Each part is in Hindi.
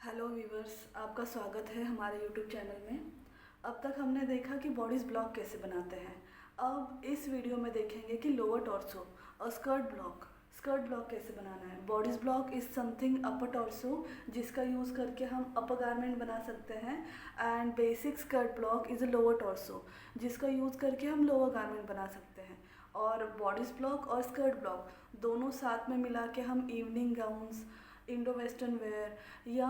हेलो व्यूवर्स, आपका स्वागत है हमारे यूट्यूब चैनल में। अब तक हमने देखा कि बॉडीज़ ब्लॉक कैसे बनाते हैं। अब इस वीडियो में देखेंगे कि लोअर टॉर्सो और स्कर्ट ब्लॉक कैसे बनाना है। Bodies block is something upper torso जिसका यूज़ करके हम अपर गारमेंट बना सकते हैं, and basic skirt block is a lower torso जिसका यूज़ करके हम लोअर गारमेंट बना सकते हैं। और बॉडीज़ ब्लॉक और स्कर्ट ब्लॉक दोनों साथ में मिला के हम evening gowns, Indo western wear या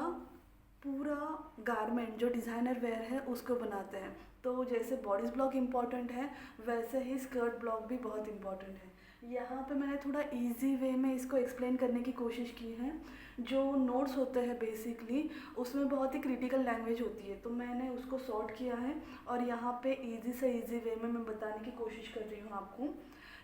पूरा गारमेंट जो डिज़ाइनर वेयर है उसको बनाते हैं। तो जैसे बॉडीज़ ब्लॉक इम्पॉर्टेंट है वैसे ही स्कर्ट ब्लॉक भी बहुत इम्पॉर्टेंट है। यहाँ पे मैंने थोड़ा इजी वे में इसको एक्सप्लेन करने की कोशिश की है। जो नोट्स होते हैं बेसिकली उसमें बहुत ही क्रिटिकल लैंग्वेज होती है, तो मैंने उसको सॉर्ट किया है और यहाँ पे इजी से इजी वे में मैं बताने की कोशिश कर रही हूँ आपको।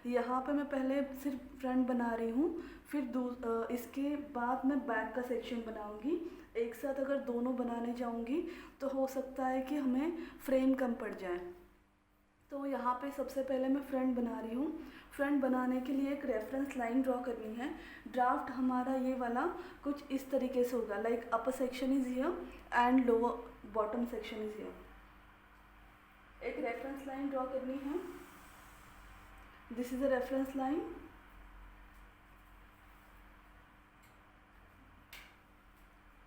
यहाँ पे मैं पहले सिर्फ फ्रंट बना रही हूँ, फिर इसके बाद मैं बैक का सेक्शन बनाऊँगी। एक साथ अगर दोनों बनाने जाऊँगी तो हो सकता है कि हमें फ्रेम कम पड़ जाए। तो यहाँ पे सबसे पहले मैं फ्रंट बना रही हूँ। फ्रंट बनाने के लिए एक रेफरेंस लाइन ड्रॉ करनी है। ड्राफ्ट हमारा ये वाला कुछ इस तरीके से होगा, like upper section is here and lower bottom section is here. एक रेफरेंस लाइन ड्रॉ करनी है। This is a reference line.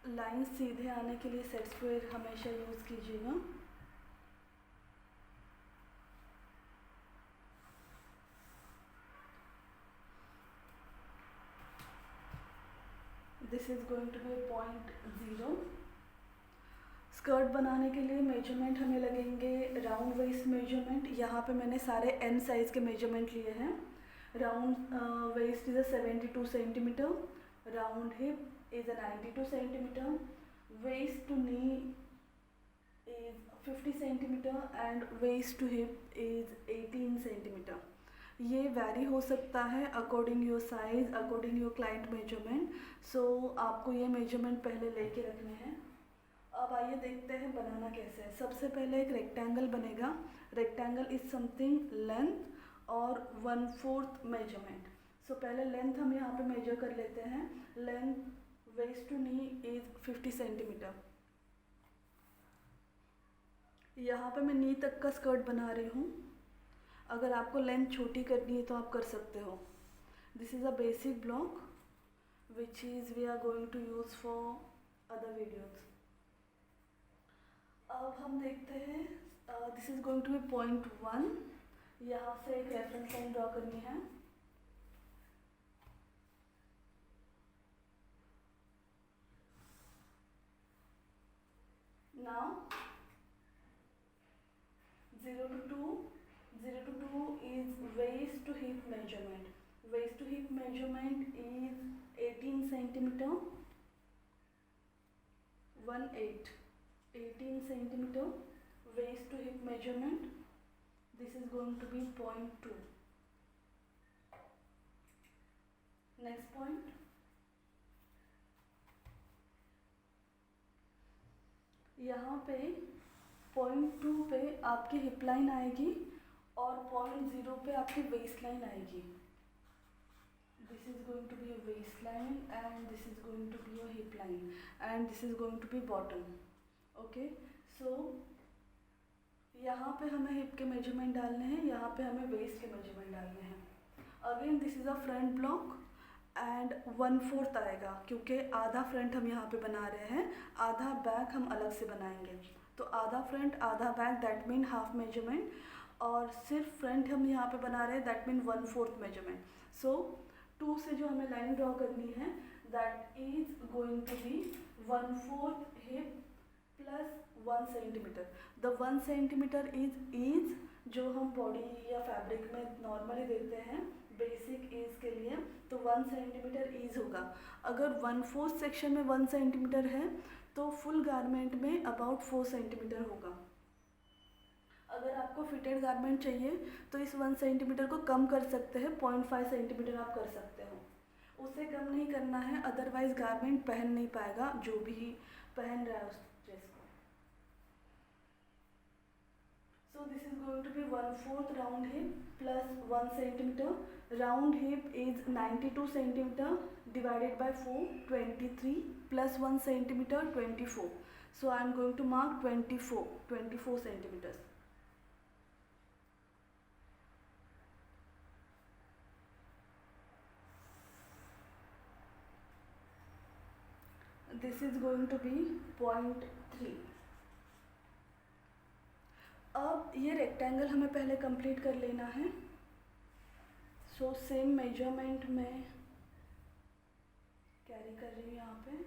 Line सीधे आने के लिए सेट स्क्वायर हमेशा यूज़ कीजिएगा। This is going to be point 0। Skirt बनाने के लिए मेजरमेंट हमें लगेंगे राउंड वेस्ट मेजरमेंट। यहाँ पे मैंने सारे एम साइज़ के मेजरमेंट लिए हैं। Round waist is a 72 centimetre, round hip is a 92 centimetre, waist to knee is 50 centimetre and waist to hip is 18 centimetre. ये वैरी हो सकता है according your size, according your client measurement. So आपको ये मेजरमेंट पहले लेके रखने हैं। अब आइए देखते हैं बनाना कैसे है। सबसे पहले एक रेक्टेंगल बनेगा। रेक्टेंगल इज समथिंग लेंथ और 1/4 मेजरमेंट। सो पहले लेंथ हम यहाँ पे मेजर कर लेते हैं। Length waist to knee is 50 centimetre. यहाँ पे मैं नी तक का स्कर्ट बना रही हूँ। अगर आपको लेंथ छोटी करनी है तो आप कर सकते हो। This is a basic block which is we are going to use for other videos. अब हम देखते हैं, this is going to be point 1। यहाँ से एक रेफरेंस लाइन ड्रॉ करनी है। Now 0 to 2 is waist to hip measurement. Waist to hip measurement is 18 centimeter, 18 centimeter waist to hip measurement. This is going to be point 2. Next point, यहाँ पे पॉइंट 2 पे आपकी हिप लाइन आएगी और पॉइंट 0 पे आपकी वेस्ट लाइन आएगी। This is going to be a waistline and this is going to be a hip line and this is going to be bottom. Okay, so यहाँ पे हमें हिप के मेजरमेंट डालने हैं, यहाँ पे हमें वेस्ट के मेजरमेंट डालने हैं। Again this is a front block and 1/4 आएगा क्योंकि आधा फ्रंट हम यहाँ पे बना रहे हैं, आधा बैक हम अलग से बनाएंगे। तो आधा फ्रंट आधा back that mean half measurement, और सिर्फ फ्रंट हम यहाँ पे बना रहे हैं दैट मीन 1/4 मेजरमेंट। सो 2 से जो हमें लाइन ड्रॉ करनी है that is going to be 1/4 hip plus 1 centimetre. The 1 centimetre is जो हम बॉडी या फैब्रिक में नॉर्मली देते हैं बेसिक ईज के लिए, तो 1 सेंटीमीटर ईज होगा। अगर 1/4 सेक्शन में 1 सेंटीमीटर है तो फुल गारमेंट में अबाउट 4 सेंटीमीटर होगा। अगर आपको फिटेड गारमेंट चाहिए तो इस 1 सेंटीमीटर को कम कर सकते हैं, 0.5 सेंटीमीटर आप कर सकते हो। उससे कम नहीं करना है, अदरवाइज गारमेंट पहन नहीं पाएगा जो भी पहन रहा है उस ड्रेस को। So this is going to be 1/4 round hip plus 1 centimeter. Round hip is 92 centimeter divided by 4, 23 plus 1 centimeter, 24. So I am going to mark 24 centimeters. This is going to be 0.3. अब ये रेक्टेंगल हमें पहले कंप्लीट कर लेना है. सो सेम मेजरमेंट में कैरी कर रही हूँ यहाँ पे.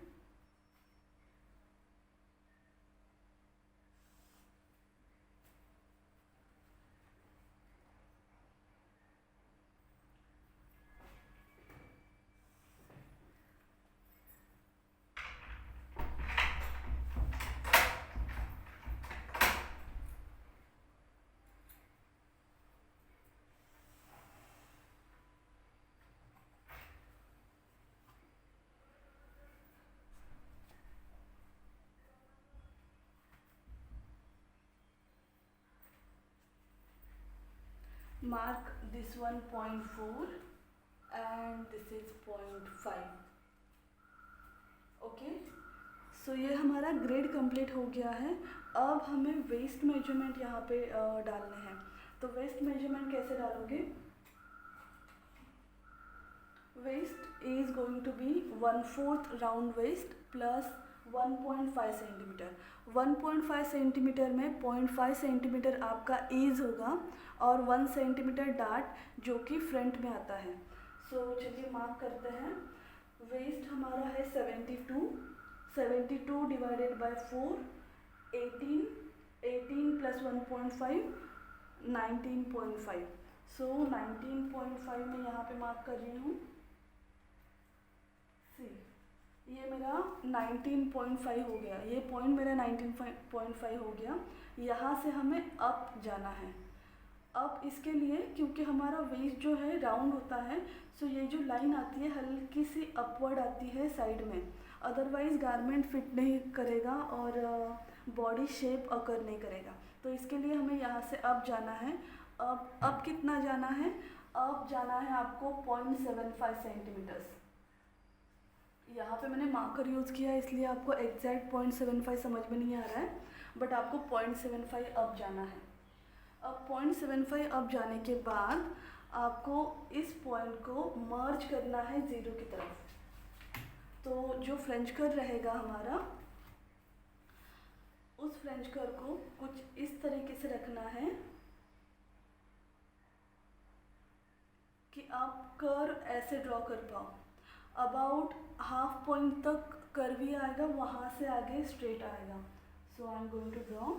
Mark this one 0.4 and this is 0.5. Okay, सो ये हमारा ग्रेड कंप्लीट हो गया है. अब हमें वेस्ट मेजरमेंट यहाँ पे डालने हैं. तो वेस्ट मेजरमेंट कैसे डालोगे? Waist is going to be 1/4 round waist plus 1.5 centimetre. 1.5 centimetre में 0.5 सेंटीमीटर आपका ईज होगा और 1 सेंटीमीटर डार्ट जो कि फ्रंट में आता है. सो चलिए मार्क करते हैं. वेस्ट हमारा है 72 डिवाइडेड बाय 4, 18 प्लस 1.5, 19.5. सो 19.5 में यहाँ पे मार्क कर रही हूँ. ये मेरा 19.5 हो गया. ये पॉइंट मेरा 19.5 हो गया. यहाँ से हमें अप जाना है. अब इसके लिए क्योंकि हमारा वेस्ट जो है राउंड होता है, सो ये जो लाइन आती है हल्की सी अपवर्ड आती है साइड में. अदरवाइज़ गारमेंट फिट नहीं करेगा और बॉडी शेप अकर नहीं करेगा. तो इसके लिए हमें यहाँ से अप जाना है. अब कितना जाना है? अब जाना है आपको 0.75 सेंटीमीटर्स. यहाँ पे मैंने मार्कर यूज़ किया है इसलिए आपको एग्जैक्ट 0.75 समझ में नहीं आ रहा है, बट आपको 0.75 अप जाना है. अब 0.75 अप जाने के बाद आपको इस पॉइंट को मर्ज करना है 0 की तरफ. तो जो फ्रेंच कर्व रहेगा हमारा, उस फ्रेंच कर्व को कुछ इस तरीके से रखना है कि आप कर्व ऐसे ड्रॉ कर पाओ. अबाउट हाफ पॉइंट तक कर्व ही आएगा, वहाँ से आगे स्ट्रेट आएगा. So I am going to draw.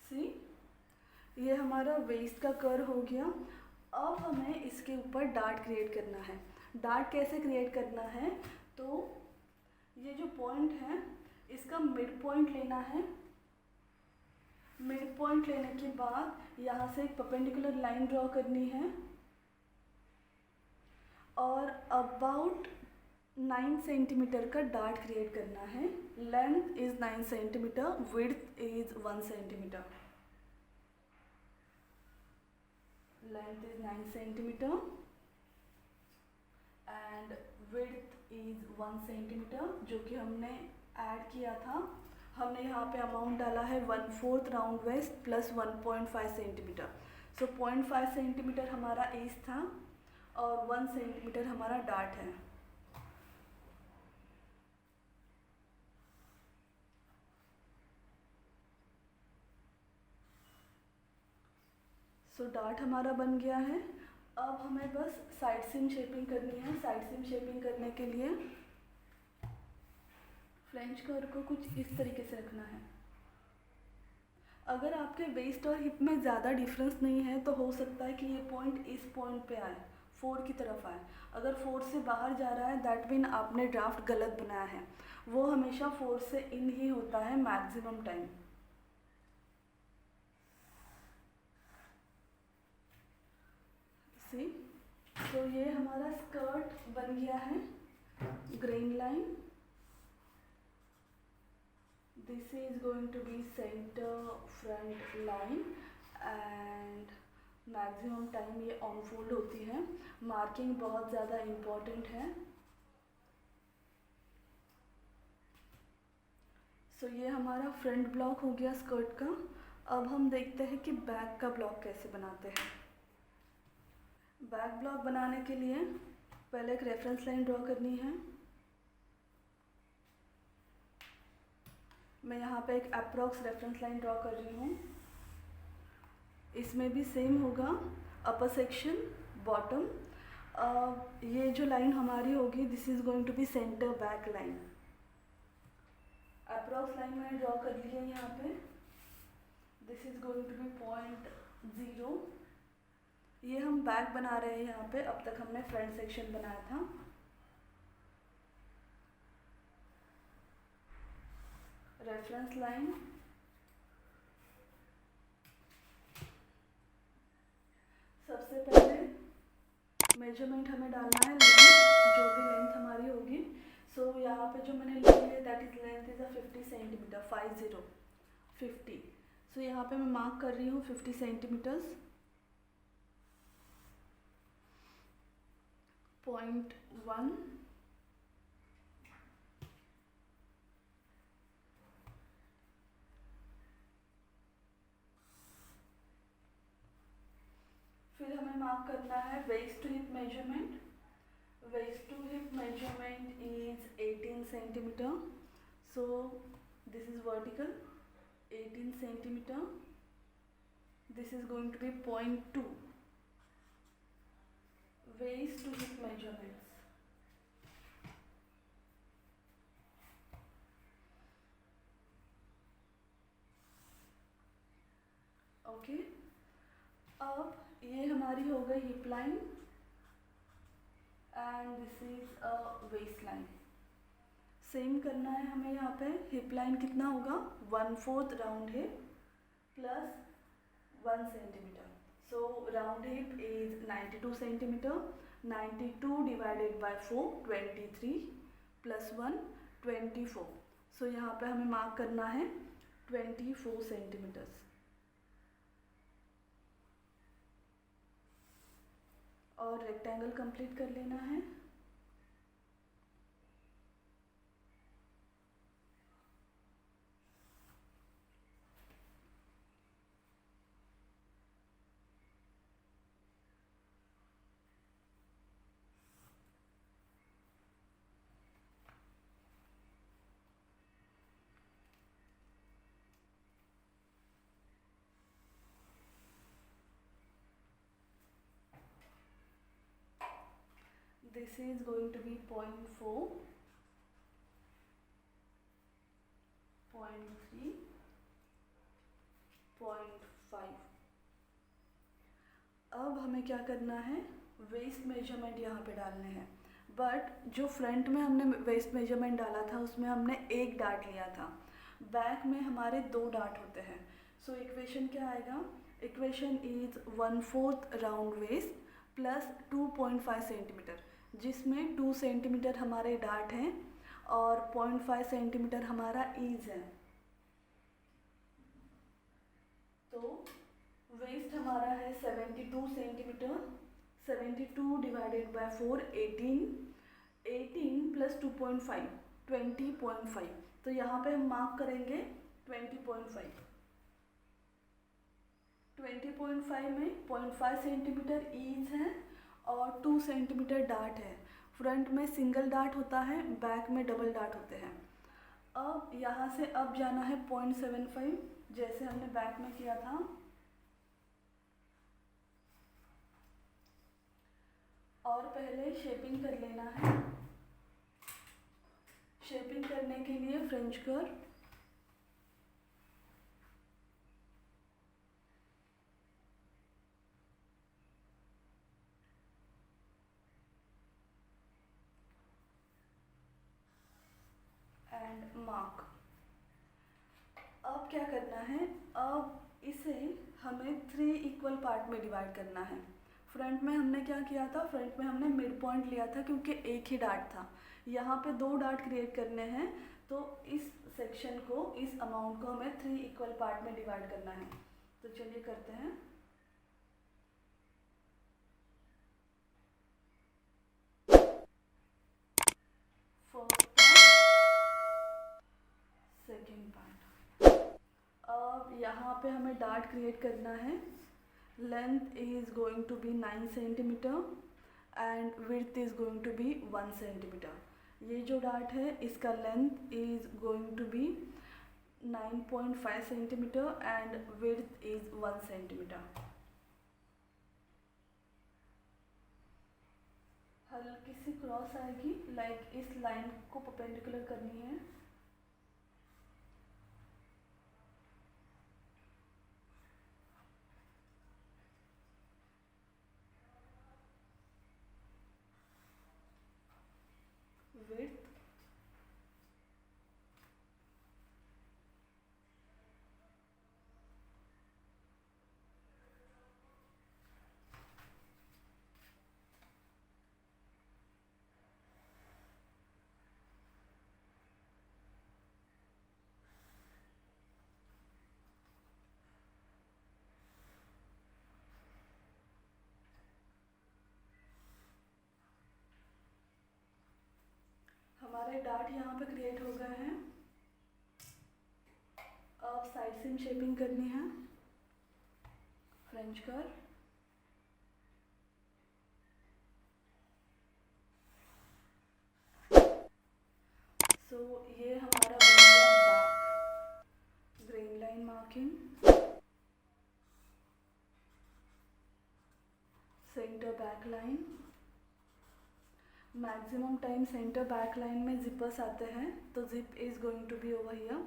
See, ये हमारा वेस्ट का कर्व हो गया. अब हमें इसके ऊपर डार्ट क्रिएट करना है. डार्ट कैसे क्रिएट करना है? तो ये जो पॉइंट है इसका मिड पॉइंट लेना है. मिड पॉइंट लेने के बाद यहाँ से एक परपेंडिकुलर लाइन ड्रॉ करनी है और अबाउट 9 सेंटीमीटर का डार्ट क्रिएट करना है. Length is 9 centimetre, width is 1 centimetre. Length is 9 centimetre and width is 1 centimetre, जो कि हमने ऐड किया था. हमने यहाँ पे अमाउंट डाला है 1/4 राउंड वेस्ट प्लस 1.5 सेंटीमीटर. सो 0.5 सेंटीमीटर हमारा ईज था और 1 सेंटीमीटर हमारा डार्ट है. सो डार्ट हमारा बन गया है. अब हमें बस साइड सीम शेपिंग करनी है. साइड सीम शेपिंग करने के लिए फ्रेंच कर्व को कुछ इस तरीके से रखना है. अगर आपके वेस्ट और हिप में ज़्यादा डिफरेंस नहीं है तो हो सकता है कि ये पॉइंट इस पॉइंट पे आए, 4 की तरफ आए. अगर 4 से बाहर जा रहा है दैट मीन आपने ड्राफ्ट गलत बनाया है. वो हमेशा 4 से इन ही होता है मैक्सिमम टाइम. सी, तो ये हमारा स्कर्ट बन गया है. Grain line, this is going to be center front line and maximum time ये ऑन फोल्ड होती है। मार्किंग बहुत ज़्यादा इम्पॉर्टेंट है। सो ये हमारा फ्रंट ब्लॉक हो गया स्कर्ट का। अब हम देखते हैं कि बैक का ब्लॉक कैसे बनाते हैं। बैक ब्लॉक बनाने के लिए पहले एक रेफरेंस लाइन ड्रॉ करनी है। मैं यहाँ पे एक अप्रॉक्स रेफरेंस लाइन ड्रॉ कर रही हूँ। इसमें भी सेम होगा, अपर सेक्शन बॉटम। ये जो लाइन हमारी होगी this is going to be centre back line. Approx line मैंने ड्रॉ कर ली है यहाँ पे। This is going to be 0.0। ये हम बैक बना रहे हैं यहाँ पे। अब तक हमने फ्रंट सेक्शन बनाया था। रेफरेंस लाइन, सबसे पहले मेजरमेंट हमें डालना है लेंथ, जो भी लेंथ हमारी होगी। सो यहाँ पे जो मैंने ली है that is length is 50 centimetre, 50। सो यहाँ पे मैं मार्क कर रही हूँ 50 सेंटीमीटर्स। 0.1, फिर हमें मार्क करना है waist to hip measurement. Waist to hip measurement is 18 centimeter. So this is vertical, 18 centimeter. This is going to be 0.2. Waist to hip measurements. Okay. अब ये हमारी हो गई hip line and this is a waist line. Same करना है हमें यहाँ पे। हिप लाइन कितना होगा, 1/4 round hip plus 1 centimetre. So round hip is 92 centimetre. 92 divided by 4, 23 plus 1, 24। सो यहाँ पे हमें मार्क करना है 24 सेंटीमीटर्स। और रेक्टेंगल कंप्लीट कर लेना है। This is going to be 0.4, 0.3, 0.5। अब हमें क्या करना है, वेस्ट मेजरमेंट यहाँ पे डालने हैं। बट जो फ्रंट में हमने वेस्ट मेजरमेंट डाला था उसमें हमने एक डार्ट लिया था, बैक में हमारे 2 डार्ट होते हैं। सो इक्वेशन क्या आएगा, equation is 1/4 round waist plus 2.5 centimetre, जिसमें 2 सेंटीमीटर हमारे डार्ट हैं और 0.5 सेंटीमीटर हमारा ईज है। तो वेस्ट हमारा है 72 सेंटीमीटर। 72 divided by 4, 18 plus 2.5, 20.5। तो यहाँ पे हम मार्क करेंगे 20.5। 20.5 में 0.5 सेंटीमीटर ईज है और 2 सेंटीमीटर डार्ट है। फ्रंट में सिंगल डार्ट होता है, बैक में डबल डार्ट होते हैं। अब यहाँ से अब जाना है 0.75, जैसे हमने बैक में किया था। और पहले शेपिंग कर लेना है। शेपिंग करने के लिए फ्रेंच कर्व, एंड मार्क। अब क्या करना है, अब इसे हमें 3 इक्वल पार्ट में डिवाइड करना है। फ्रंट में हमने क्या किया था, फ्रंट में हमने मिड पॉइंट लिया था क्योंकि एक ही डार्ट था। यहाँ पे 2 डार्ट क्रिएट करने हैं, तो तो इस सेक्शन को, इस अमाउंट को हमें 3 इक्वल पार्ट में डिवाइड करना है। तो चलिए करते हैं। First part, second part. अब यहाँ पे हमें डार्ट क्रिएट करना है। Length is going to be 9 centimetre and width is going to be 1 centimetre. ये जो डार्ट है इसका length is going to be 9.5 centimetre and width is 1 centimetre. हल्की सी क्रॉस आएगी, लाइक इस लाइन को परपेंडिकुलर करनी है। विड्थ हमारे डार्ट यहाँ पे क्रिएट हो गए हैं। अब साइड सीम शेपिंग करनी है, फ्रेंच कर्व। सो ये हमारा बन गया back. Grain line marking, centre back line. Maximum time centre back line में जिपर्स आते हैं, तो zip is going to be over here.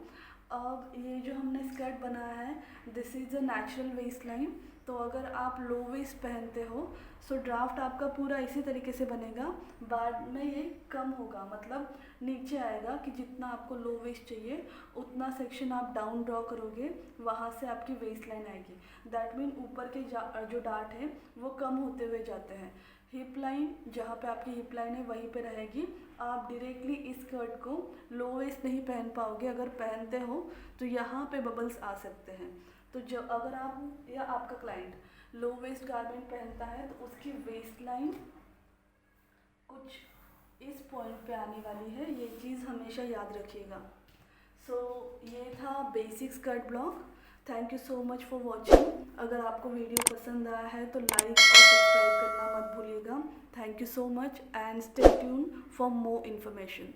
अब ये जो हमने स्कर्ट बनाया है, this is a natural waist line. तो अगर आप लो वेस्ट पहनते हो सो ड्राफ्ट आपका पूरा इसी तरीके से बनेगा। बाद में ये कम होगा, मतलब नीचे आएगा कि जितना आपको लो वेस्ट चाहिए उतना सेक्शन आप डाउन ड्रॉ करोगे, वहाँ से आपकी वेस्ट लाइन आएगी। दैट मीन ऊपर के जो डार्ट है वो कम होते हुए जाते हैं। हिप लाइन, जहाँ पे आपकी हिप लाइन है वहीं पे रहेगी। आप डायरेक्टली इस स्कर्ट को लो वेस्ट नहीं पहन पाओगे। अगर पहनते हो तो यहाँ पे बबल्स आ सकते हैं। तो जब अगर आप या आपका क्लाइंट लो वेस्ट गारमेंट पहनता है तो उसकी वेस्ट लाइन कुछ इस पॉइंट पे आने वाली है, ये चीज़ हमेशा याद रखिएगा। सो ये था basic skirt block. Thank you so much for watching. अगर आपको वीडियो पसंद आया है तो लाइक और सब्सक्राइब करना मत भूलिएगा। Thank you so much and stay tune for more information.